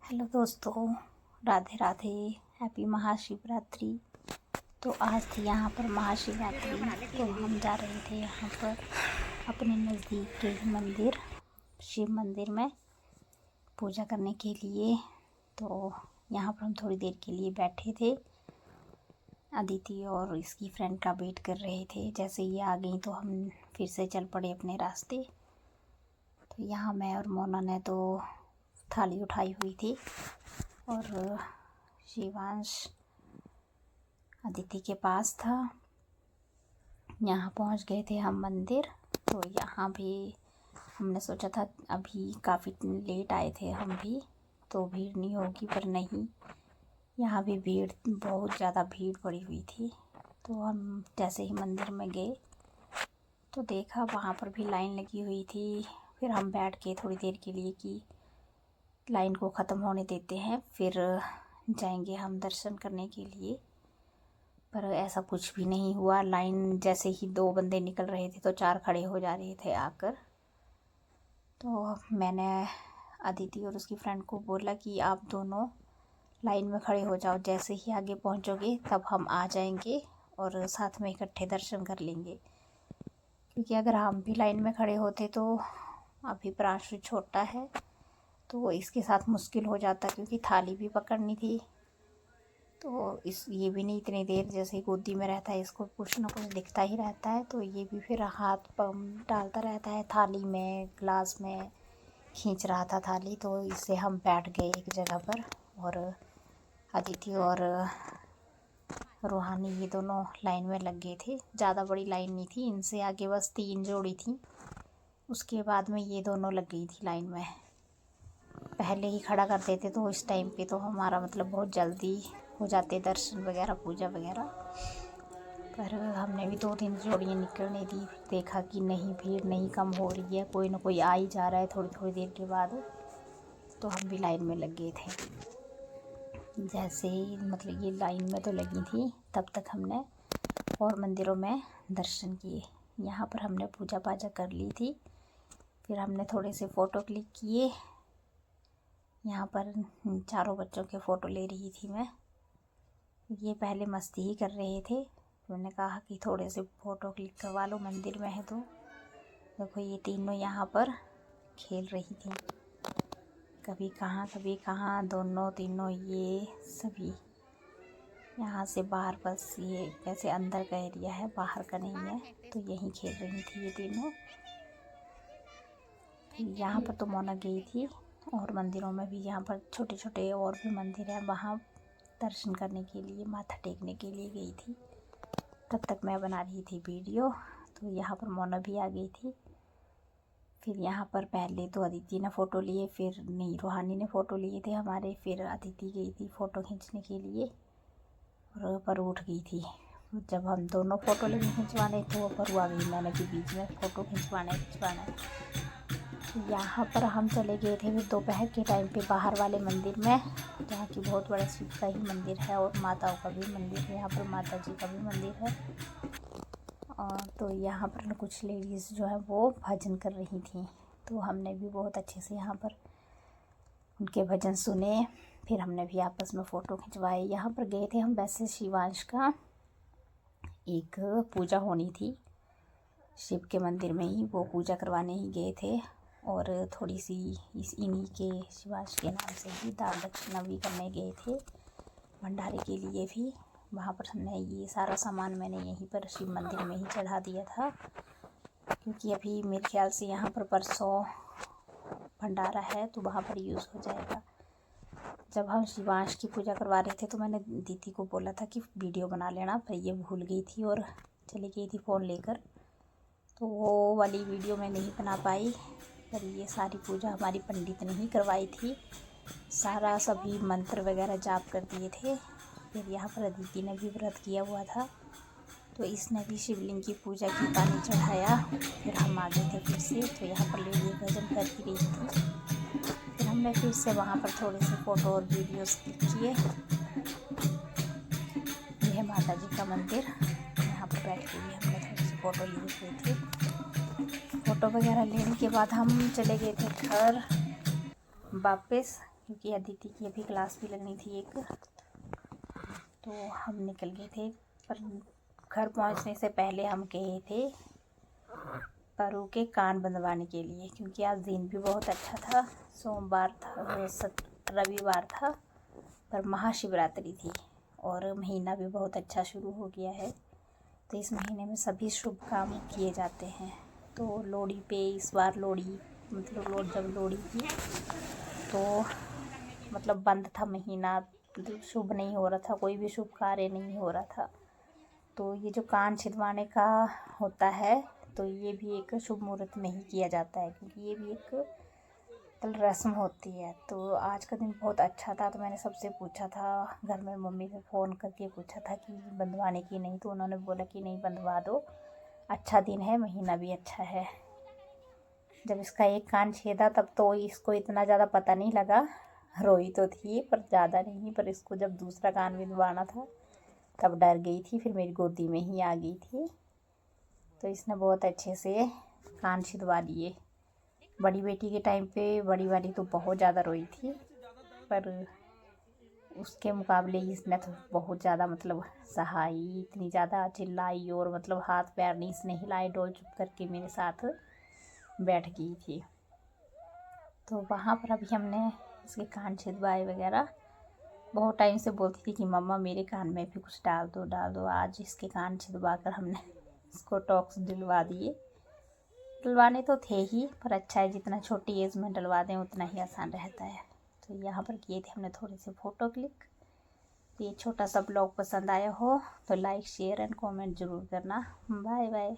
Hello दोस्तों, Radhe Radhe. Happy Mahashivratri. तो आज थी यहाँ पर महाशिवरात्रि, तो हम जा रहे थे यहाँ पर अपने नज़दीक के ही मंदिर, शिव मंदिर में पूजा करने के लिए। तो यहाँ पर हम थोड़ी देर के लिए बैठे थे, अदिति और इसकी फ्रेंड का वेट कर रहे थे। जैसे ये आ गई तो हम फिर से चल पड़े अपने रास्ते। तो यहाँ मैं और मोना ने तो थाली उठाई हुई थी और शिवांश अदिति के पास था। यहाँ पहुँच गए थे हम मंदिर। तो यहाँ भी हमने सोचा था, अभी काफ़ी लेट आए थे हम भी, तो भीड़ नहीं होगी, पर नहीं, यहाँ भी भीड़, बहुत ज़्यादा भीड़ पड़ी हुई थी। तो हम जैसे ही मंदिर में गए तो देखा वहाँ पर भी लाइन लगी हुई थी। फिर हम बैठ के थोड़ी देर के लिए कि लाइन को ख़त्म होने देते हैं, फिर जाएंगे हम दर्शन करने के लिए। पर ऐसा कुछ भी नहीं हुआ। लाइन जैसे ही 2 बंदे निकल रहे थे तो 4 खड़े हो जा रहे थे आकर। तो मैंने अदिति और उसकी फ्रेंड को बोला कि आप दोनों लाइन में खड़े हो जाओ, जैसे ही आगे पहुंचोगे तब हम आ जाएंगे और साथ में इकट्ठे दर्शन कर लेंगे। क्योंकि अगर हम भी लाइन में खड़े होते तो अभी प्रांशु छोटा है तो इसके साथ मुश्किल हो जाता, क्योंकि थाली भी पकड़नी थी। तो ये भी नहीं इतनी देर, जैसे गोदी में रहता है इसको कुछ ना कुछ दिखता ही रहता है, तो ये भी फिर हाथ डालता रहता है थाली में, ग्लास में खींच रहा था थाली। तो इससे हम बैठ गए एक जगह पर और अदिति और रूहानी ये दोनों लाइन में लग गए थे। ज़्यादा बड़ी लाइन नहीं थी, इनसे आगे बस 3 जोड़ी थी, उसके बाद में ये दोनों लग गई थी लाइन में। पहले ही खड़ा कर देते तो इस टाइम पे तो हमारा मतलब बहुत जल्दी हो जाते दर्शन वगैरह, पूजा वगैरह। पर हमने भी 2-3 जोड़ियाँ निकलने दी, देखा कि नहीं, भीड़ नहीं कम हो रही है, कोई ना कोई आ ही जा रहा है थोड़ी थोड़ी देर के बाद। तो हम भी लाइन में लग गए थे। जैसे ही मतलब ये लाइन में तो लगी थी, तब तक हमने और मंदिरों में दर्शन किए। यहाँ पर हमने पूजा पाजा कर ली थी, फिर हमने थोड़े से फ़ोटो क्लिक किए। यहाँ पर 4 बच्चों के फ़ोटो ले रही थी मैं। ये पहले मस्ती ही कर रहे थे, तो मैंने कहा कि थोड़े से फ़ोटो क्लिक करवा लो, मंदिर में है तो। देखो ये तीनों यहाँ पर खेल रही थी, कभी कहाँ, दोनों तीनों ये सभी यहाँ से बाहर, बस ये वैसे अंदर का एरिया है, बाहर का नहीं है, तो यहीं खेल रही थी ये तीनों। यहाँ पर तो मोना गई थी, और मंदिरों में भी यहाँ पर छोटे छोटे और भी मंदिर हैं, वहाँ दर्शन करने के लिए, माथा टेकने के लिए गई थी। तब तक मैं बना रही थी वीडियो, तो यहाँ पर मोना भी आ गई थी। फिर यहाँ पर पहले तो अदिति ने फ़ोटो लिए, फिर नहीं, रूहानी ने फ़ोटो लिए थे हमारे, फिर अदिति गई थी फ़ोटो खींचने के लिए और पर उठ गई थी। जब हम दोनों फ़ोटो लेके खिंचवाने तो पर आ गई, मैंने भी बीच में फ़ोटो खिंचवाना है। यहाँ पर हम चले गए थे फिर दोपहर के टाइम पे बाहर वाले मंदिर में, जहाँ की बहुत बड़ा शिव का ही मंदिर है और माताओं का भी मंदिर है, यहाँ पर माता जी का भी मंदिर है। और तो यहाँ पर कुछ लेडीज़ जो है वो भजन कर रही थी, तो हमने भी बहुत अच्छे से यहाँ पर उनके भजन सुने। फिर हमने भी आपस में फ़ोटो खिंचवाए। यहाँ पर गए थे हम, वैसे शिवांश का एक पूजा होनी थी शिव के मंदिर में ही, वो पूजा करवाने ही गए थे। और थोड़ी सी इन्हीं के शिवांश के नाम से ही दान दक्षिणा भी करने गए थे, भंडारे के लिए भी। वहाँ पर हमने ये सारा सामान मैंने यहीं पर शिव मंदिर में ही चढ़ा दिया था, क्योंकि अभी मेरे ख्याल से यहाँ पर परसों भंडारा है, तो वहाँ पर यूज़ हो जाएगा। जब हम शिवांश की पूजा करवा रहे थे तो मैंने दीदी को बोला था कि वीडियो बना लेना, पर ये भूल गई थी और चली गई थी फ़ोन लेकर, तो वो वाली वीडियो मैं नहीं बना पाई। पर ये सारी पूजा हमारी पंडित ने ही करवाई थी, सारा सभी मंत्र वगैरह जाप कर दिए थे। फिर यहाँ पर अदिति ने भी व्रत किया हुआ था, तो इसने भी शिवलिंग की पूजा की, पानी चढ़ाया। फिर हम आ गए थे फिर से, तो यहाँ पर लेडी भजन कर ही रही थी। फिर हमने फिर से वहाँ पर थोड़े से फ़ोटो और वीडियोस क्लिक किए। यह है माता जी का मंदिर, यहाँ पर बैठ के भी हमने थोड़ी सी फ़ोटो लिए हुए थे। फ़ोटो वगैरह लेने के बाद हम चले गए थे घर वापस। क्योंकि अदिति की अभी क्लास भी लगनी थी एक, तो हम निकल गए थे। पर घर पहुंचने से पहले हम गए थे परू के कान बंधवाने के लिए, क्योंकि आज दिन भी बहुत अच्छा था। सोमवार था, रविवार था, पर महाशिवरात्रि थी और महीना भी बहुत अच्छा शुरू हो गया है। तो इस महीने में सभी शुभ काम किए जाते हैं। तो लोहड़ी पे इस बार लोहड़ी मतलब जब लोहड़ी थी तो मतलब बंद था महीना, मतलब शुभ नहीं हो रहा था, कोई भी शुभ कार्य नहीं हो रहा था। तो ये जो कान छिदवाने का होता है तो ये भी एक शुभ मुहूर्त में ही किया जाता है, क्योंकि ये भी एक रस्म होती है। तो आज का दिन बहुत अच्छा था। तो मैंने सबसे पूछा था, घर में मम्मी को फ़ोन करके पूछा था कि बंधवाने की नहीं, तो उन्होंने बोला कि नहीं बंधवा दो, अच्छा दिन है, महीना भी अच्छा है। जब इसका एक कान छेदा तब तो इसको इतना ज़्यादा पता नहीं लगा, रोई तो थी पर ज़्यादा नहीं। पर इसको जब दूसरा कान बिंदवाना था तब डर गई थी, फिर मेरी गोदी में ही आ गई थी। तो इसने बहुत अच्छे से कान छिदवा लिए। बड़ी बेटी के टाइम पे बड़ी वाली तो बहुत ज़्यादा रोई थी, पर उसके मुकाबले इसने तो बहुत ज़्यादा मतलब सहाई, इतनी ज़्यादा चिल्लाई और मतलब हाथ पैर नहीं इसने हिलाए, डोल चुप करके मेरे साथ बैठ गई थी। तो वहाँ पर अभी हमने इसके कान छिदवाए वगैरह। बहुत टाइम से बोलती थी कि मम्मा मेरे कान में भी कुछ डाल दो। आज इसके कान छिदवा कर हमने इसको टॉक्स दिलवा दिए। डलवाने तो थे ही, पर अच्छा है जितना छोटी एज में डलवा दें उतना ही आसान रहता है। तो यहाँ पर किए थे हमने थोड़े से फ़ोटो क्लिक। तो ये छोटा सा ब्लॉग पसंद आया हो तो लाइक शेयर एंड कमेंट ज़रूर करना। Bye bye.